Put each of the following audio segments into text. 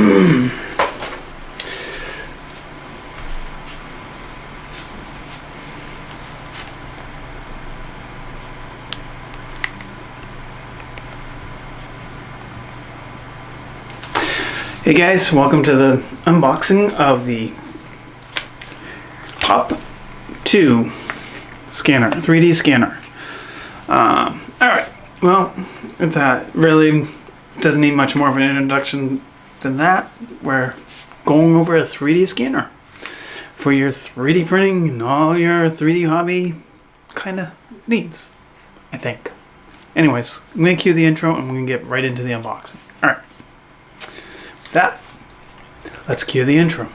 Hey guys, welcome to the unboxing of the POP2 scanner, 3D scanner. Alright, well, that really doesn't need much more of an introduction than that. We're going over a 3D scanner for your 3D printing and all your 3D hobby kind of needs, I think. Anyways, I'm going to cue the intro and we're going to get right into the unboxing. Alright. That, let's cue the intro.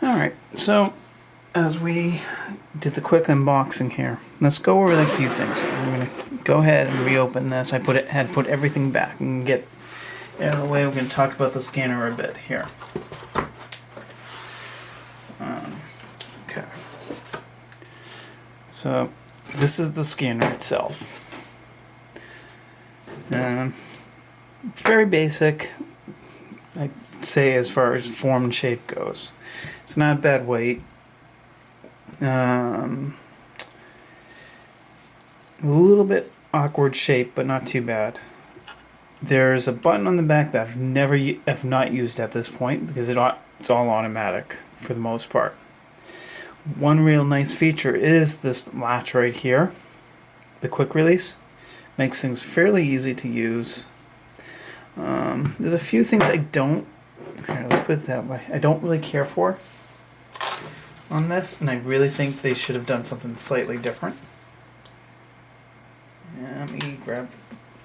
Alright, so as we did the quick unboxing here, let's go over a few things. I'm going to go ahead and reopen this. I had put everything back and get out of the way. We're going to talk about the scanner a bit here. Okay. So this is the scanner itself. It's very basic, I'd say, as far as form and shape goes. It's not bad weight. A little bit awkward shape, but not too bad. There's a button on the back that I've not used at this point because it's all automatic for the most part. One real nice feature is this latch right here, the quick release. Makes things fairly easy to use. There's a few things let's put it that way, I don't really care for on this, and I really think they should have done something slightly different. Let me grab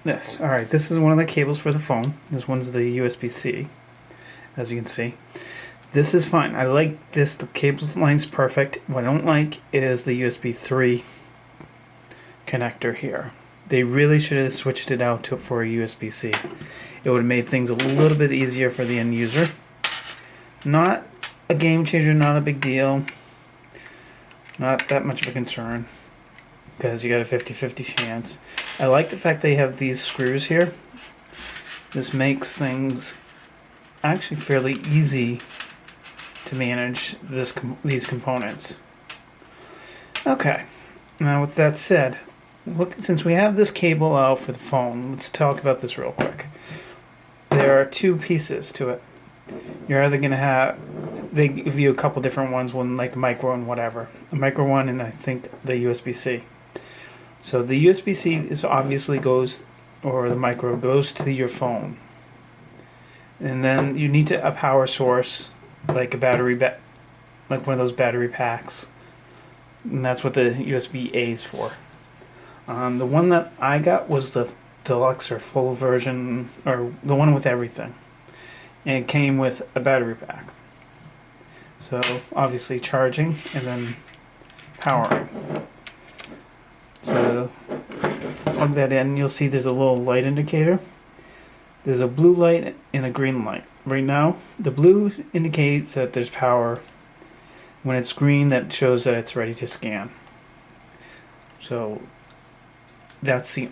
this. Alright, this is one of the cables for the phone. This one's the USB-C, as you can see. This is fine. I like this. The cable line's perfect. What I don't like is the USB 3 connector here. They really should have switched it out for a USB-C. It would have made things a little bit easier for the end user. Not a game changer, not a big deal. Not that much of a concern, because you got a 50-50 chance. I like the fact they have these screws here. This makes things actually fairly easy to manage these components. Okay, now with that said, since we have this cable out for the phone, let's talk about this real quick. There are two pieces to it. You're either going to have, they give you a couple different ones, one like micro and whatever. A micro one, and I think the USB-C. So the USB-C is obviously the micro goes to your phone. And then you need a power source, like a battery, like one of those battery packs. And that's what the USB-A is for. The one that I got was the deluxe or full version, or the one with everything. And it came with a battery pack. So obviously charging and then powering. So plug that in, you'll see there's a little light indicator. There's a blue light and a green light. Right now, the blue indicates that there's power. When it's green, that shows that it's ready to scan. So that's the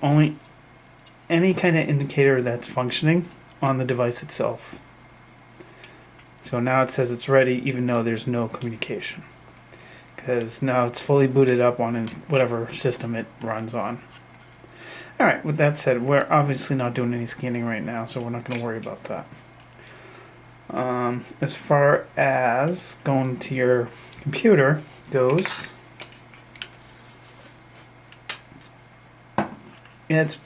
any kind of indicator that's functioning on the device itself. So now it says it's ready even though there's no communication, because now it's fully booted up on whatever system it runs on. Alright, with that said, we're obviously not doing any scanning right now, so we're not going to worry about that. As far as going to your computer goes, it's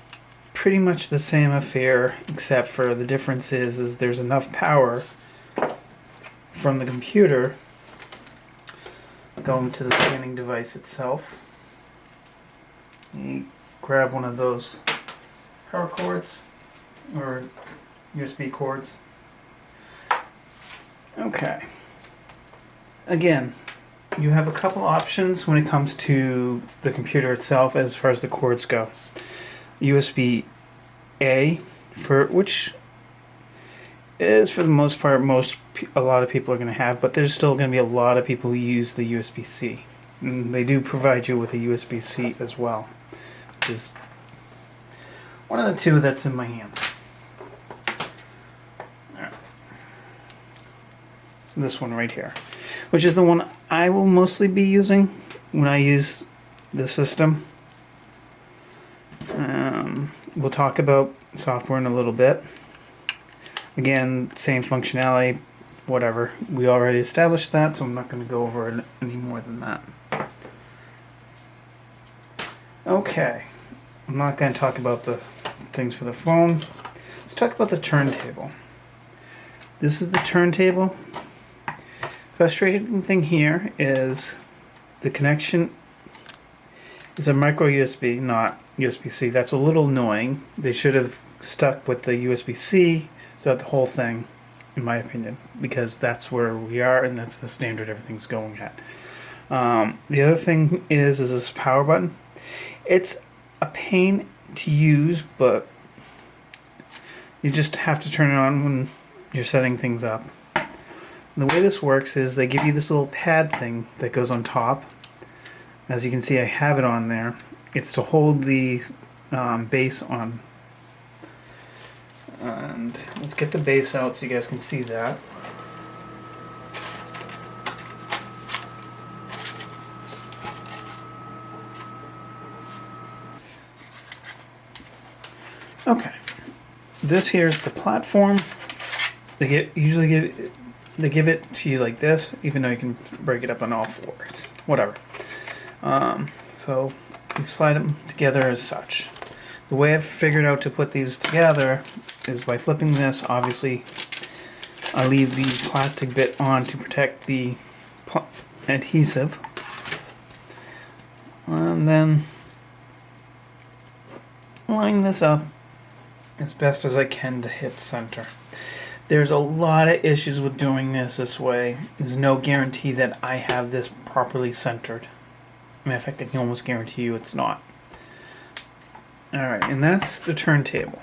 pretty much the same affair, except for the difference is there's enough power from the computer going to the scanning device itself. You grab one of those power cords or USB cords. Okay. Again, you have a couple options when it comes to the computer itself as far as the cords go. USB-A, which is for the most part a lot of people are going to have, but there's still going to be a lot of people who use the USB-C. And they do provide you with a USB-C as well, which is one of the two that's in my hands. Right. This one right here, which is the one I will mostly be using when I use the system. We'll talk about software in a little bit. Again, same functionality, whatever. We already established that, so I'm not going to go over it any more than that. Okay, I'm not going to talk about the things for the phone. Let's talk about the turntable. This is the turntable. Frustrating thing here is the connection is a micro USB, not USB-C. That's a little annoying. They should have stuck with the USB-C throughout the whole thing. in my opinion, because that's where we are and that's the standard everything's going at. The other thing is this power button. It's a pain to use, but you just have to turn it on when you're setting things up. And the way this works is they give you this little pad thing that goes on top. As you can see, I have it on there. It's to hold the base on. And let's get the base out so you guys can see that. Okay, this here is the platform. They usually give it to you like this, even though you can break it up on all fours. Whatever. So you slide them together as such. The way I've figured out to put these together is by flipping this. Obviously, I leave the plastic bit on to protect the adhesive, and then line this up as best as I can to hit center. There's a lot of issues with doing this way. There's no guarantee that I have this properly centered. Matter of fact, I can almost guarantee you it's not. Alright, and that's the turntable.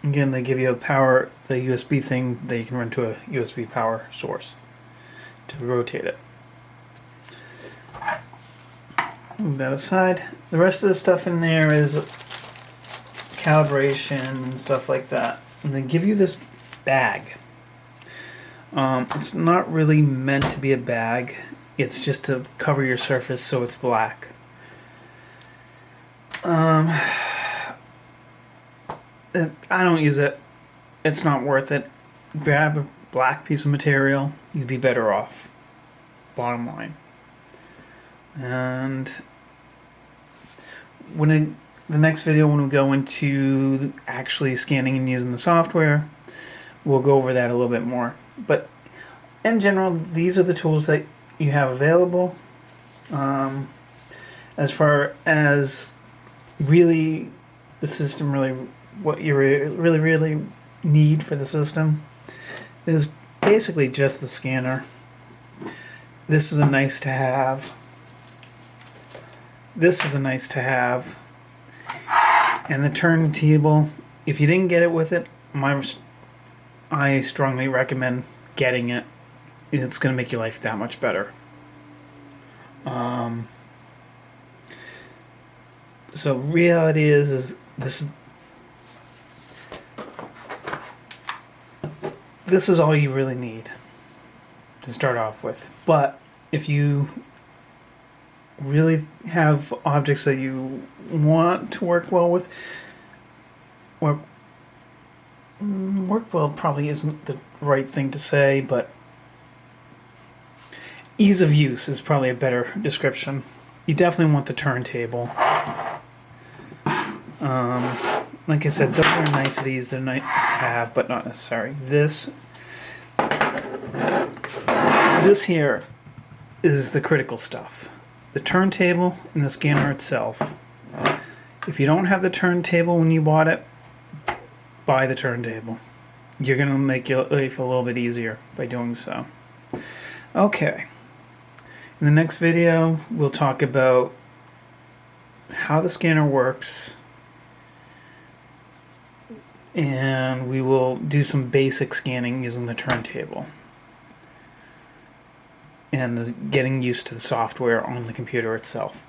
Again, they give you the USB thing that you can run to a USB power source to rotate it. Move that aside. The rest of the stuff in there is calibration and stuff like that. And they give you this bag. It's not really meant to be a bag. It's just to cover your surface so it's black. I don't use it. It's not worth it. Grab a black piece of material, you'd be better off. Bottom line. And the next video, when we go into actually scanning and using the software, we'll go over that a little bit more. But in general, these are the tools that you have available. As far as really the system, really what you really need for the system is basically just the scanner. This is a nice to have. This is a nice to have. And the turntable, if you didn't get it with it, I strongly recommend getting it. It's going to make your life that much better. So reality is this is all you really need to start off with. But if you really have objects that you want to work well with, work well probably isn't the right thing to say, but ease of use is probably a better description. You definitely want the turntable. Like I said, those are niceties. They're nice to have, but not necessary. This here is the critical stuff. The turntable and the scanner itself. If you don't have the turntable when you bought it, buy the turntable. You're going to make your life a little bit easier by doing so. Okay. In the next video, we'll talk about how the scanner works, and we will do some basic scanning using the turntable and getting used to the software on the computer itself.